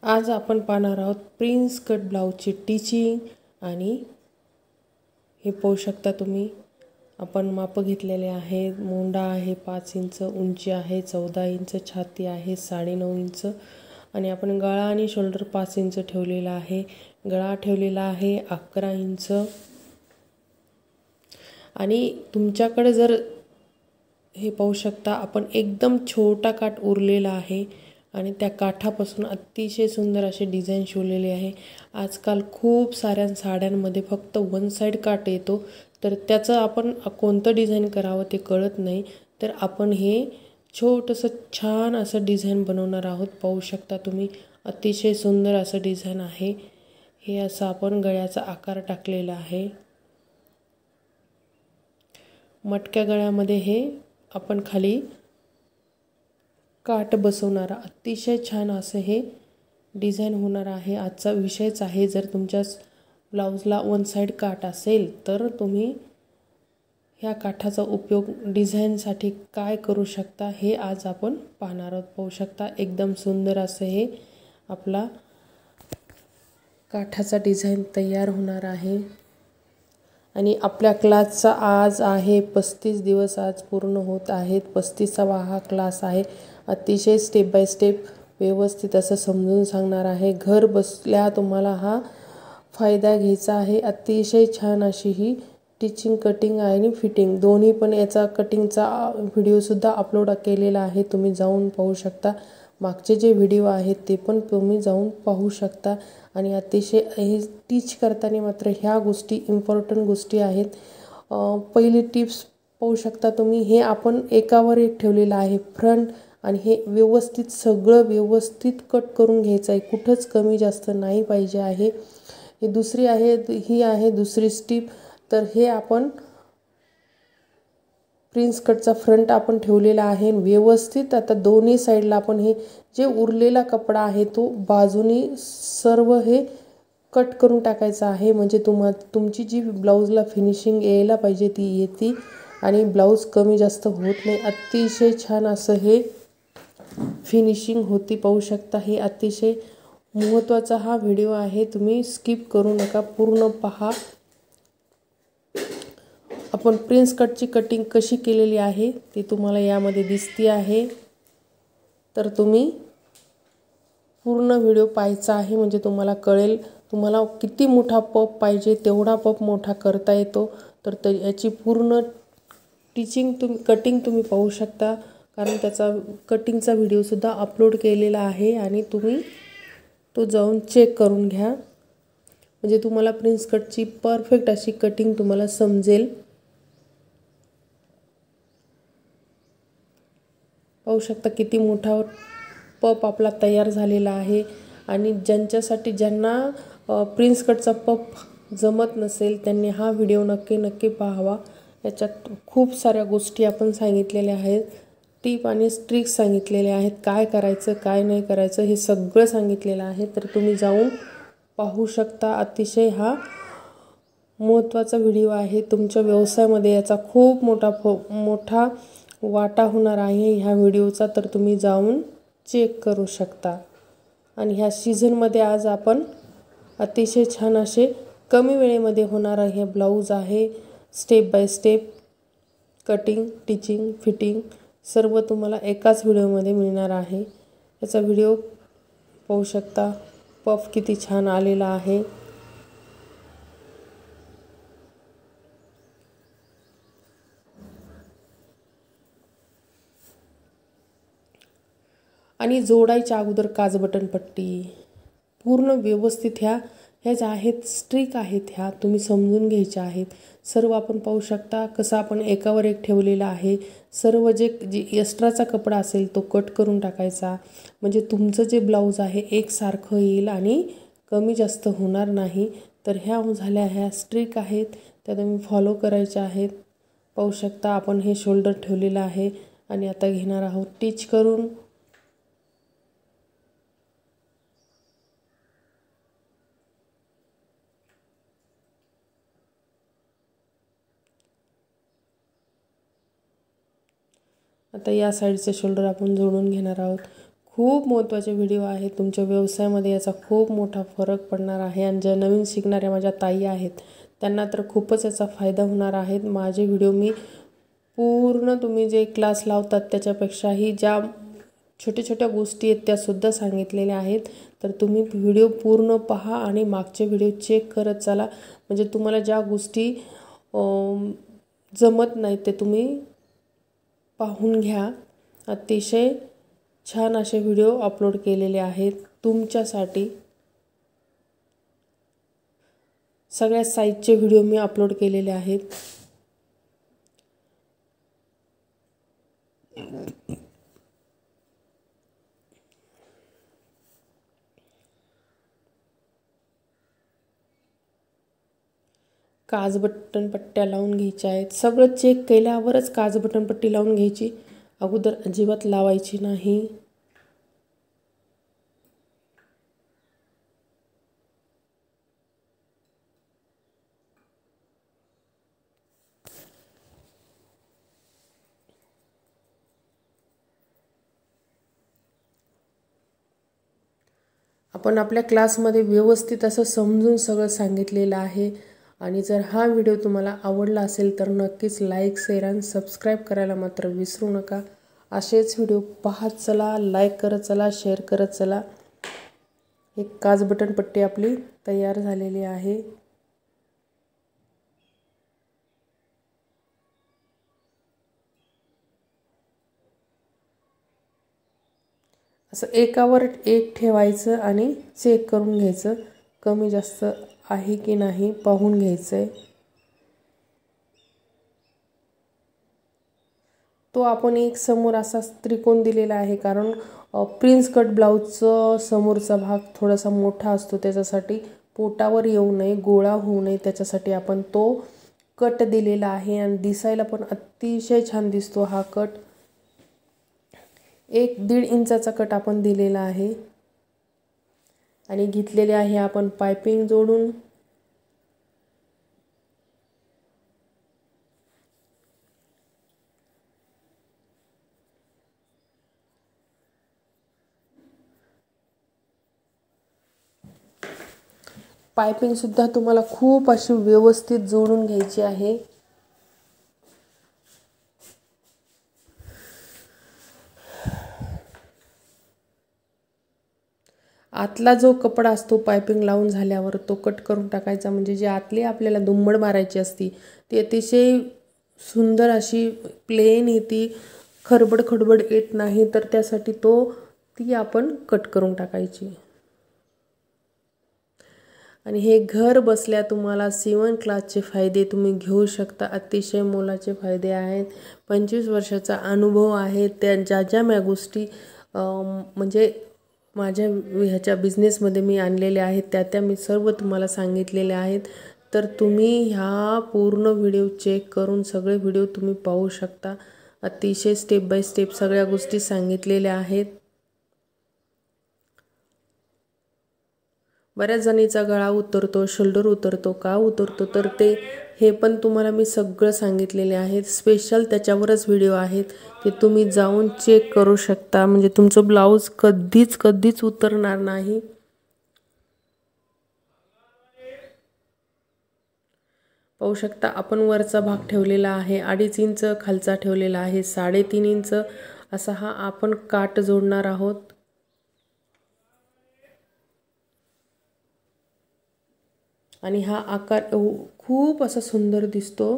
आज आपण पाहणार आहोत प्रिन्स कट ब्लाउजची टिचिंग आणि हे पाहू शकता तुम्ही आपण माप घेतलेले आहेत। मोंडा आहे 5 इंच, उंची आहे 14 इंच, छाती आहे 9.5 इंच आणि आपण गळा आणि शोल्डर 5 इंच ठेवलेला आहे। गळा ठेवलेला आहे 11 इंच आणि तुमच्याकडे जर हे पाहू शकता आपण एकदम छोटा काठ उरलेला आहे आणि त्या काठापासून अतिशय सुंदर असे डिझाइन शिवलेले आहे। आजकाल खूप साऱ्या साड्यांमध्ये फक्त वन साइड काठ येतो, तर त्याचं आपण कोणतं डिझाइन करावं ते कळत नाही। तर आपण हे छोटंसं छान असं डिझाइन बनवणार आहोत। पाहू शकता तुम्ही अतिशय सुंदर असं डिझाइन आहे। हे असं आपण गळ्याचा आकार टाकलेला आहे। मटक्या गळ्यामध्ये हे आपण खाली काठ बसवणार अतिशय छान असं हे डिझाइन होणार आहे। आजचा विषयच आहे जर तुमच्या ब्लाउजला वन साइड काठ असेल तर तुम्ही ह्या काठाचा उपयोग डिझाइनसाठी काय करू शकता हे आज आपण पाहणार आहोत। पाहू शकता एकदम सुंदर असं हे आपला काठाचा डिझाइन तयार होणार आहे आणि आपल्या क्लासचा आज आहे 35 दिवस आज पूर्ण होत आहेत। 35वा हा क्लास आहे। अतिशय स्टेप बाय स्टेप व्यवस्थित असं समजून सांगणार आहे। घर बसल्या तुम्हाला हा फायदा घ्यायचा आहे। अतिशय छान अशी ही टिचिंग, कटिंग आणि फिटिंग दोन्ही पण याचा कटिंगचा व्हिडिओ सुद्धा अपलोड केलेला आहे, तुम्ही जाऊन पाहू शकता। मागचे जे व्हिडिओ आहेत ते पण तुम्ही जाऊन पाहू शकता आणि अतिशय हे टीच करताना मात्र ह्या गोष्टी इम्पॉर्टंट गोष्टी आहेत। पहिली टिप्स पाहू शकता तुम्ही, हे आपण एकावर एक ठेवलेलं आहे फ्रंट आणि हे व्यवस्थित सगळं व्यवस्थित कट करून घ्यायचं आहे, कुठंच कमी जास्त नाही पाहिजे आहे। ही दुसरी आहे, ही आहे दुसरी स्टिप। तर हे आपण प्रिन्स कटचा फ्रंट आपण ठेवलेला आहे व्यवस्थित। आता दोन्ही साइडला आपण हे जे उरलेला कपडा आहे तो बाजूनी सर्व हे कट करून टाकायचा आहे, म्हणजे तुमची जी ब्लाउजला फिनिशिंग यायला पाहिजे ती येते आणि ब्लाउज कमी जास्त होत नाही। अतिशय छान असं हे फिनिशिंग होती। पाहू शकता हे अतिशय महत्त्वाचा हा व्हिडिओ आहे, तुम्ही स्किप करू नका, पूर्ण पहा। आपण प्रिन्स कटची कटिंग कशी केलेली आहे ती तुम्हाला यामध्ये दिसती आहे, तर तुम्ही पूर्ण व्हिडिओ पाहायचा आहे म्हणजे तुम्हाला कळेल। तुम्हाला किती मोठा पफ पाहिजे तेवढा पफ मोठा करता येतो, तर याची पूर्ण टिचिंग कटिंग तुम्ही पाहू शकता, कारण त्याचा कटिंगचा व्हिडिओ सुद्धा अपलोड केलेला आहे आणि तुम्ही तो जाऊन चेक करून घ्या, म्हणजे तुम्हाला प्रिन्स कटची परफेक्ट अशी कटिंग तुम्हाला समजेल। पाहू शकता किती मोठा पफ आपला तयार झालेला आहे आणि ज्यांना प्रिन्स कटचा पफ जमत नसेल त्यांनी हा व्हिडिओ नक्की पाहावा। याच्यात खूप साऱ्या गोष्टी आपण सांगितलेल्या आहेत, टिप आणि ट्रिक्स सांगितलेल्या आहेत, काय करायचं काय नाही करायचं हे सगळं सांगितलेलं आहे, तर तुम्ही जाऊन पाहू शकता। अतिशय हा महत्त्वाचा व्हिडिओ आहे, तुमच्या व्यवसायामध्ये याचा खूप मोठा वाटा होणार आहे ह्या व्हिडिओचा, तर तुम्ही जाऊन चेक करू शकता। आणि ह्या सीझनमध्ये आज आपण अतिशय छान असे कमी वेळेमध्ये होणारा हे ब्लाऊज आहे। Step by step cutting, teaching, fitting सर्व तुम्हाला एकाच व्हिडिओमध्ये मिळणार आहे। याचा व्हिडिओ पाहू शकता, पफ किती छान आलेला आहे। आणि जोडायच्या अगोदर काज बटन पट्टी पूर्ण व्यवस्थित ह्या ज्या आहेत स्ट्रिक आहेत, ह्या तुम्ही समजून घ्यायच्या आहेत। सर्व आपण पाहू शकता कसं आपण एकावर एक ठेवलेला आहे। सर्व जे एक्स्ट्राचा कपडा असेल तो कट करून टाकायचा, म्हणजे तुमचं जे ब्लाऊज आहे एकसारखं येईल आणि कमी जास्त होणार नाही। तर ह्या झाल्या ह्या स्ट्रिक आहेत, त्या तुम्ही फॉलो करायच्या आहेत। पाहू शकता आपण हे शोल्डर ठेवलेलं आहे आणि आता घेणार आहोत टिच करून। आता या साईडचे शोल्डर आपण जोडून घेणार आहोत। खूप महत्त्वाचे व्हिडिओ आहेत. तुमच्या व्यवसायामध्ये याचा खूप मोठा फरक पडणार आहे आणि ज्या नवीन शिकणाऱ्या माझ्या ताई आहेत त्यांना तर खूपच याचा फायदा होणार आहे. माझे व्हिडिओ मी पूर्ण तुम्ही जे क्लास लावतात त्याच्यापेक्षाही ज्या छोट्या छोट्या गोष्टी आहेत त्यासुद्धा सांगितलेल्या आहेत. तर तुम्ही व्हिडिओ पूर्ण पहा आणि मागचे व्हिडिओ चेक करत चला, म्हणजे तुम्हाला ज्या गोष्टी जमत नाही ते तुम्ही पाहून घ्या. अतिशय छान असे व्हिडिओ अपलोड केलेले आहेत तुमच्यासाठी. सगळ्या साईजचे व्हिडिओ मी अपलोड केलेले आहेत. काज बटन पट्ट्या लावून घ्यायच्या आहेत. सगळं चेक केल्यावरच काज बटन पट्टी लावून घ्यायची, अगोदर अजिबात लावायची नाही. आपण आपल्या क्लासमध्ये व्यवस्थित असं समजून सगळं सांगितलेलं आहे. आणि जर हा व्हिडिओ तुम्हाला आवडला असेल तर नक्कीच लाईक, शेअर आणि सबस्क्राईब करायला मात्र विसरू नका. असेच व्हिडिओ पाहत चला, लाईक करत चला, शेअर करत चला. एक काज बटन पट्टी आपली तयार झालेली आहे. असं एकावर एक ठेवायचं आणि चेक करून घ्यायचं, कमी जास्त आहे की नाही पाहून घ्यायचं आहे. तो आपण एक समोर असा त्रिकोण दिलेला आहे, कारण प्रिन्स कट ब्लाऊजचं समोरचा भाग थोडासा मोठा असतो, त्याच्यासाठी पोटावर येऊ नये, गोळा होऊ नये, त्याच्यासाठी आपण तो कट दिलेला आहे. आणि दिसायला पण अतिशय छान दिसतो हा कट. 1-1.5 इंचाचा कट आपण दिलेला आहे. आणि घेतलेले आहे आपण पायपिंग जोडून. पायपिंग सुद्धा तुम्हाला खूप अशी व्यवस्थित जोडून घ्यायची आहे. आतला जो कपडा असतो पायपिंग लावून झाल्यावर तो कट करून टाकायचा, म्हणजे जी आतली आपल्याला दुम्बड मारायची असती ती अतिशय सुंदर अशी प्लेन येते, खडबड खडबड येत नाही. तर त्यासाठी ती आपण कट करून टाकायची. आणि हे घर बसल्या तुम्हाला शिवण क्लासचे फायदे तुम्ही घेऊ शकता. अतिशय मोलाचे फायदे आहेत. 25 वर्षाचा अनुभव आहे. त्या ज्या ज्या म्या गोष्टी म्हणजे माझ्या ह्याच्या बिझनेसमध्ये मी आणलेल्या आहेत त्या मी सर्व तुम्हाला सांगितलेल्या आहेत. तर तुम्ही ह्या पूर्ण व्हिडिओ चेक करून सगळे व्हिडिओ तुम्ही पाहू शकता. अतिशय स्टेप बाय स्टेप सगळ्या गोष्टी सांगितलेल्या आहेत. बऱ्याच जणीचा गळा उतरतो, शोल्डर उतरतो, का उतरतो, तर हे पण तुम्हाला मी सगळं सांगितलेले आहेत. स्पेशल त्याच्यावरच व्हिडिओ आहेत, ते तुम्ही जाऊन चेक करू शकता, म्हणजे तुमचं ब्लाऊज कधीच उतरणार नाही. पाहू शकता आपण वरचा भाग ठेवलेला आहे 2.5 इंच, खालचा ठेवलेला आहे 3.5 इंच. असा हा आपण काट जोडणार आहोत. आणि हा आकार खूप असा सुंदर दिसतो.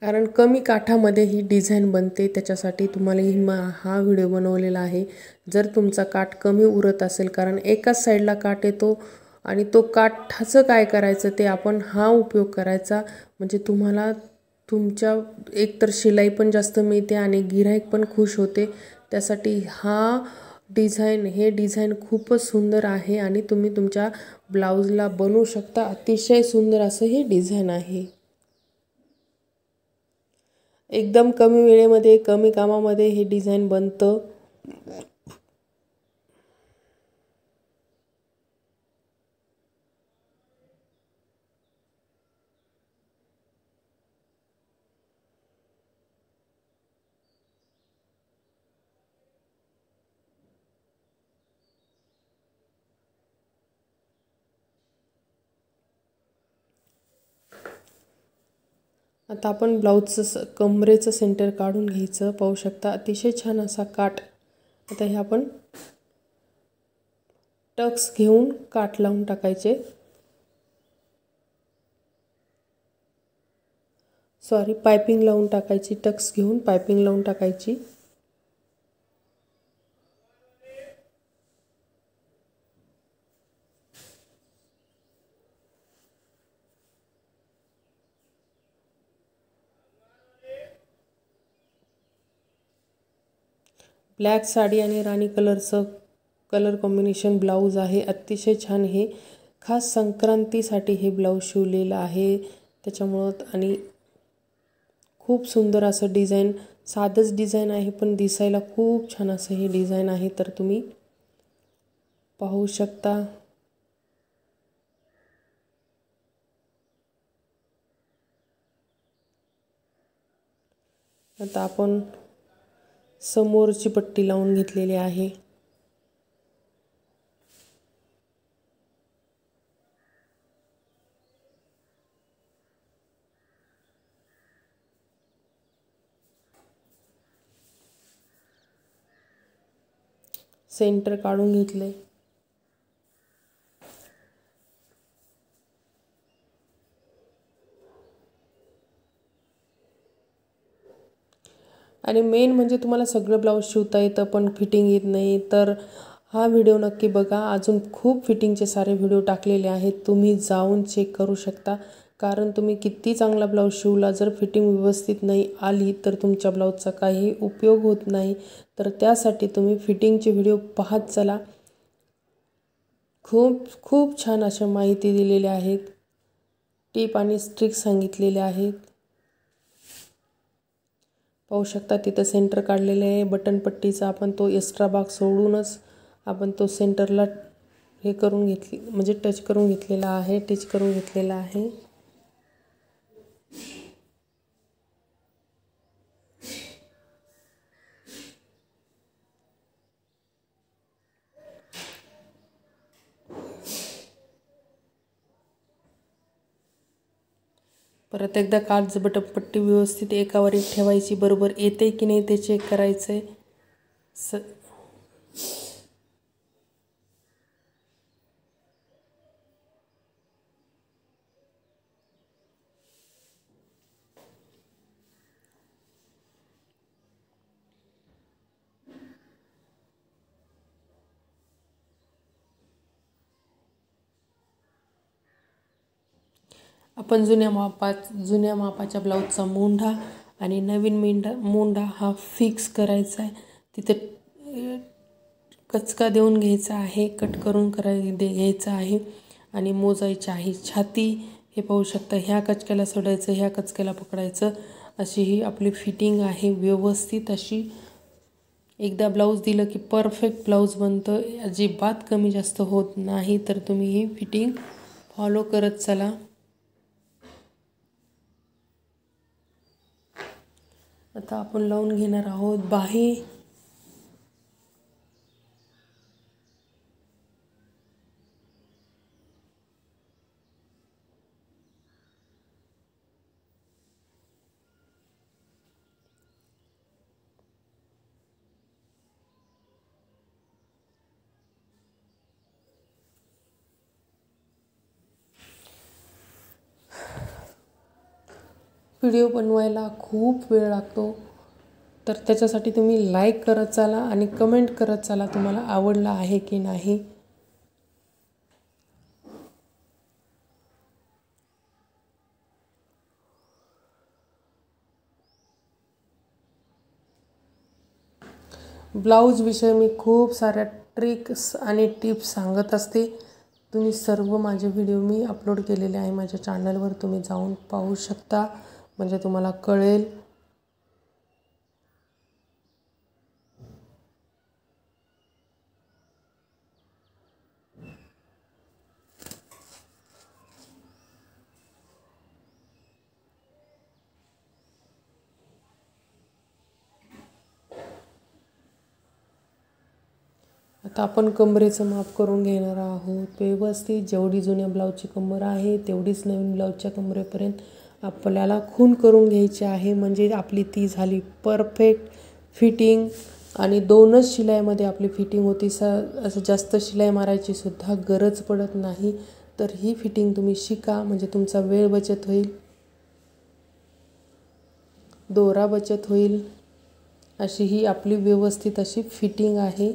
कारण कमी काठामध्ये ही डिझाईन बनते, त्याच्यासाठी तुम्हाला हा व्हिडिओ बनवलेला आहे. जर तुमचा काठ कमी उरत असेल, कारण एकाच साईडला काठ येतो आणि तो काठाचं काय करायचं ते आपण हा उपयोग करायचा, म्हणजे तुम्हाला तुमच्या एकतर शिलाई पण जास्त मिळते आणि गिऱ्हाईक पण खुश होते. त्यासाठी हे डिझाईन खूपच सुंदर आहे आणि तुम्ही तुमच्या ब्लाऊजला बनवू शकता. अतिशय सुंदर असं हे डिझाईन आहे. एकदम कमी वेळेमध्ये, कमी कामामध्ये हे डिझाईन बनतं. आता आपण ब्लाऊजचं कमरेचं सेंटर काढून घ्यायचं. पाहू शकता अतिशय छान असा काठ. आता हे आपण टक्स घेऊन काठ लावून टाकायचे. पायपिंग लावून टाकायची. टक्स घेऊन पायपिंग लावून टाकायची. ब्लॅक साडी आणि राणी कलरचं कलर कॉम्बिनेशन ब्लाऊज आहे. अतिशय छान. हे खास संक्रांतीसाठी हे ब्लाऊज शिवलेलं आहे त्याच्यामुळं. आणि खूप सुंदर असं डिझाईन, साधंच डिझाईन आहे पण दिसायला खूप छान असं हे डिझाईन आहे. तर तुम्ही पाहू शकता. आता आपण समोरची पट्टी लावून घेतलेली आहे. सेंटर काढून घेतले. आणि मेन म्हणजे तुम्हाला सगळं ब्लाऊज शिवता येतं पण फिटिंग येत नाही तर हा व्हिडिओ नक्की बघा. अजून खूप फिटिंगचे सारे व्हिडिओ टाकलेले आहेत, तुम्ही जाऊन चेक करू शकता. कारण तुम्ही किती चांगला ब्लाऊज शिवला, जर फिटिंग व्यवस्थित नाही आली तर तुमच्या ब्लाऊजचा काही उपयोग होत नाही. तर त्यासाठी तुम्ही फिटिंगचे व्हिडिओ पाहत चला. खूप खूप छान अशा माहिती दिलेल्या आहेत, टिप आणि ट्रिक्स सांगितलेल्या आहेत. पाहू शकता तिथं सेंटर काढलेले आहे. बटन पट्टीचा आपण तो एक्स्ट्रा भाग सोडूनच आपण तो सेंटरला हे करून घेतली, म्हणजे टच करून घेतलेला आहे, टिच करून घेतलेला आहे. परत एकदा काच बटन पट्टी व्यवस्थित एकावर एक ठेवायची, बरोबर येते की नाही ते चेक करायचं आहे. आपण जुन्या मापाच्या ब्लाऊजचा मोंढा आणि नवीन मोंढा हा फिक्स करायचा आहे. तिथे कचका देऊन घ्यायचा आहे, कट करून घ्यायचा आहे आणि मोजायची आहे छाती. हे पाहू शकता, ह्या कचक्याला सोडायचं, ह्या कचक्याला पकडायचं. अशी ही आपली फिटिंग आहे व्यवस्थित अशी. एकदा ब्लाऊज दिलं की परफेक्ट ब्लाऊज बनतं, अजिबात कमी जास्त होत नाही. तर तुम्ही ही फिटिंग फॉलो करत चला. आता आपण लावून घेणार आहोत बाही. व्हिडिओ बनवायला खूप वेळ लागतो, तर त्याच्यासाठी तुम्ही लाईक करत चाला आणि कमेंट करत चाला तुम्हाला आवडला आहे की नाही. ब्लाऊजविषयी मी खूप साऱ्या ट्रिक्स आणि टिप्स सांगत असते. तुम्ही सर्व माझे व्हिडिओ मी अपलोड केलेले आहे माझ्या चॅनलवर, तुम्ही जाऊन पाहू शकता, म्हणजे तुम्हाला कळेल. आता आपण कमरेचं माप करून घेणार आहोत व्यवस्थित. जेवढी जुन्या ब्लाऊजची कंबर आहे तेवढीच नवीन ब्लाऊजच्या कमरेपर्यंत आपल्याला खून करून घ्यायची आहे, म्हणजे आपली ती झाली परफेक्ट फिटिंग आणि 2च शिलाईमध्ये आपली फिटिंग होती. असं जास्त शिलाई मारायची सुद्धा गरज पडत नाही. तर ही फिटिंग तुम्ही शिका, म्हणजे तुमचा वेळ बचत होईल, दोरा बचत होईल. अशी ही आपली व्यवस्थित अशी फिटिंग आहे.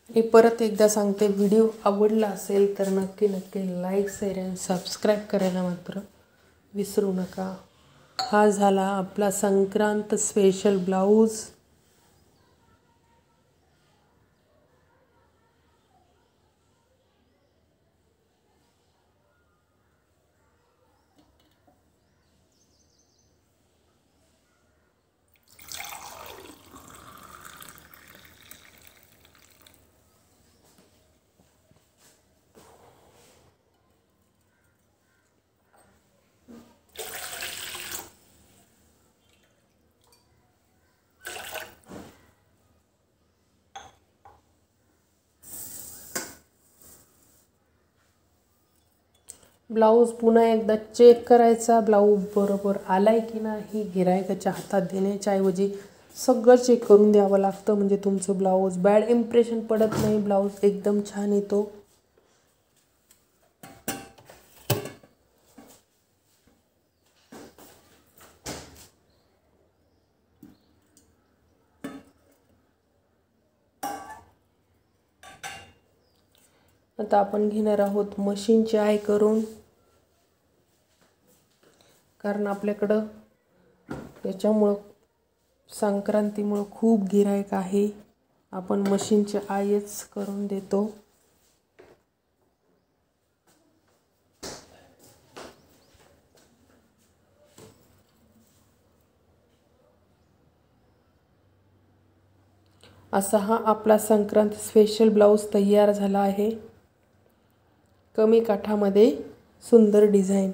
मी परत एकदा सांगते, व्हिडिओ आवडला असेल तर नक्की लाईक, शेअर आणि सबस्क्राईब करायला मात्र विसरू नका. हा झाला आपला संक्रांत स्पेशल ब्लाऊज. ब्लाऊज पुन्हा एकदा चेक करायचा, ब्लाऊज बरोबर आलाय की नाही. गिरायकाच्या हातात देण्याच्या ऐवजी सगळं चेक करून द्यावं लागतं, म्हणजे तुमचं ब्लाऊज बॅड इम्प्रेशन पडत नाही, ब्लाऊज एकदम छान येतो. आता आपण घेणार आहोत मशीनची आय करून, कारण आपल्याकडं त्याच्यामुळं संक्रांतीमुळं खूप गिराईक आहे. आपण मशीनची आयच करून देतो. असा हा आपला संक्रांत स्पेशल ब्लाऊज तयार झाला आहे. कमी काठामध्ये सुंदर डिझाईन.